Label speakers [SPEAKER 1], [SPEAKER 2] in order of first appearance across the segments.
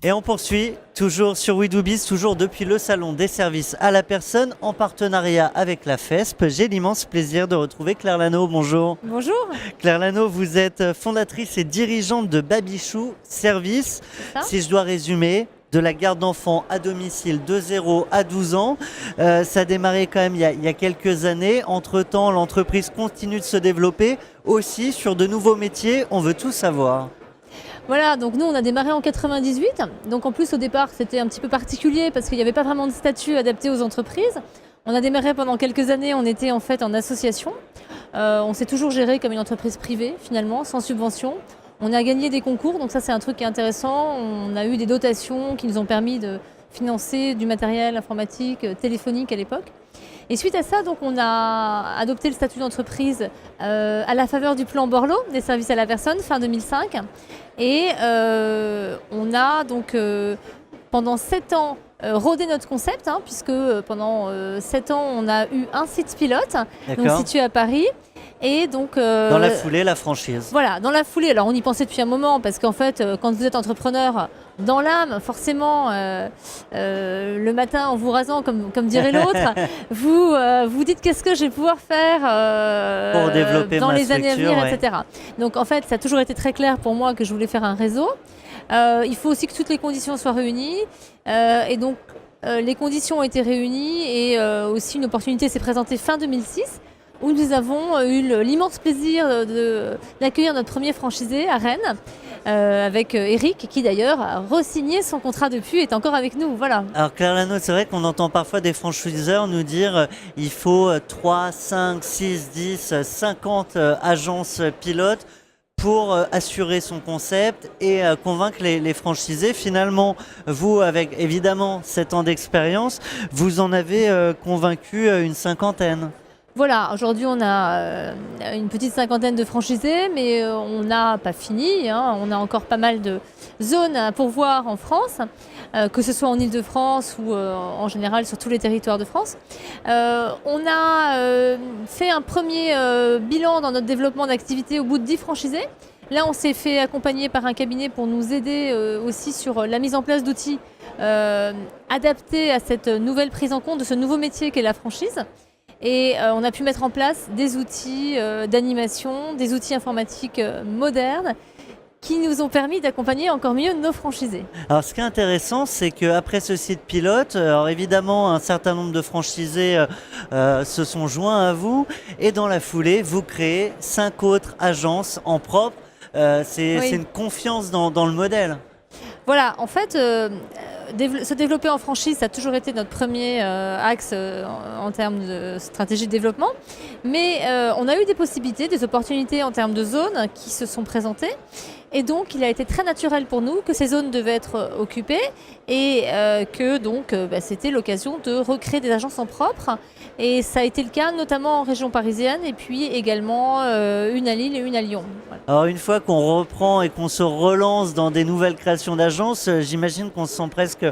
[SPEAKER 1] Et on poursuit toujours sur We Do Biz, toujours depuis le salon des services à la personne en partenariat avec la FESP. J'ai l'immense plaisir de retrouver Claire Lano. Bonjour.
[SPEAKER 2] Bonjour.
[SPEAKER 1] Claire Lano, vous êtes fondatrice et dirigeante de Babichou Service. Si je dois résumer, de la garde d'enfants à domicile de 0 à 12 ans. Ça a démarré quand même il y a quelques années. Entre-temps, l'entreprise continue de se développer aussi sur de nouveaux métiers. On veut tout savoir.
[SPEAKER 2] Voilà, donc nous on a démarré en 98. Donc en plus au départ c'était un petit peu particulier parce qu'il n'y avait pas vraiment de statut adapté aux entreprises. On a démarré pendant quelques années, on était en fait en association. On s'est toujours géré comme une entreprise privée finalement, sans subvention. On a gagné des concours, donc ça c'est un truc qui est intéressant. On a eu des dotations qui nous ont permis de financer du matériel informatique, téléphonique à l'époque. Et suite à ça, donc, on a adopté le statut d'entreprise à la faveur du plan Borloo des services à la personne, fin 2005. Et on a donc pendant 7 ans rodé notre concept, puisque pendant 7 ans, on a eu un site pilote donc, situé à Paris. Et donc,
[SPEAKER 1] dans la foulée, la franchise.
[SPEAKER 2] Voilà, dans la foulée. Alors on y pensait depuis un moment parce qu'en fait, quand vous êtes entrepreneur, dans l'âme, forcément, le matin en vous rasant, comme dirait l'autre, vous dites qu'est-ce que je vais pouvoir faire
[SPEAKER 1] pour développer
[SPEAKER 2] dans les années à venir,
[SPEAKER 1] ouais.
[SPEAKER 2] etc. Donc en fait, ça a toujours été très clair pour moi que je voulais faire un réseau. Il faut aussi que toutes les conditions soient réunies. Et donc, les conditions ont été réunies et aussi une opportunité s'est présentée fin 2006. Où nous avons eu l'immense plaisir d'accueillir notre premier franchisé à Rennes, avec Eric, qui d'ailleurs a re-signé son contrat depuis et est encore avec nous. Voilà.
[SPEAKER 1] Alors Claire Lano, c'est vrai qu'on entend parfois des franchiseurs nous dire il faut 3, 5, 6, 10, 50 agences pilotes pour assurer son concept et convaincre les franchisés. Finalement, vous, avec évidemment 7 ans d'expérience, vous en avez convaincu une cinquantaine.
[SPEAKER 2] Voilà, aujourd'hui on a une petite cinquantaine de franchisés, mais on n'a pas fini, on a encore pas mal de zones à pourvoir en France, que ce soit en Île-de-France ou en général sur tous les territoires de France. On a fait un premier bilan dans notre développement d'activité au bout de 10 franchisés. Là on s'est fait accompagner par un cabinet pour nous aider aussi sur la mise en place d'outils adaptés à cette nouvelle prise en compte de ce nouveau métier qu'est la franchise. Et on a pu mettre en place des outils d'animation, des outils informatiques modernes qui nous ont permis d'accompagner encore mieux nos franchisés.
[SPEAKER 1] Alors ce qui est intéressant, c'est qu'après ce site pilote, alors évidemment un certain nombre de franchisés se sont joints à vous et dans la foulée, vous créez 5 autres agences en propre. C'est une confiance dans le modèle.
[SPEAKER 2] Voilà, en fait, se développer en franchise, ça a toujours été notre premier axe en termes de stratégie de développement. Mais on a eu des possibilités, des opportunités en termes de zones qui se sont présentées. Et donc, il a été très naturel pour nous que ces zones devaient être occupées et que donc c'était l'occasion de recréer des agences en propre. Et ça a été le cas notamment en région parisienne et puis également une à Lille et une à Lyon. Voilà.
[SPEAKER 1] Alors une fois qu'on reprend et qu'on se relance dans des nouvelles créations d'agences, j'imagine qu'on se sent presque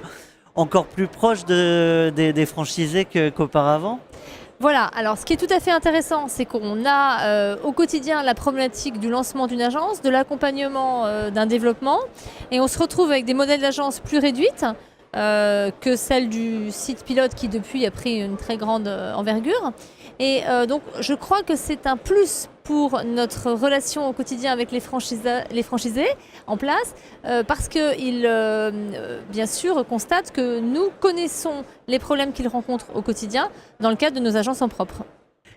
[SPEAKER 1] encore plus proche des franchisés qu'auparavant.
[SPEAKER 2] Voilà, alors ce qui est tout à fait intéressant, c'est qu'on a au quotidien la problématique du lancement d'une agence, de l'accompagnement d'un développement, et on se retrouve avec des modèles d'agence plus réduites que celle du site pilote qui depuis a pris une très grande envergure. Et donc je crois que c'est un plus pour notre relation au quotidien avec les franchisés en place parce qu'ils bien sûr constatent que nous connaissons les problèmes qu'ils rencontrent au quotidien dans le cadre de nos agences en propre.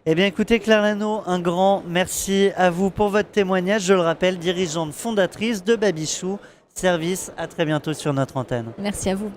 [SPEAKER 1] Eh bien écoutez Claire Lano, un grand merci à vous pour votre témoignage. Je le rappelle, dirigeante fondatrice de Babichou Service. À très bientôt sur notre antenne.
[SPEAKER 2] Merci à vous.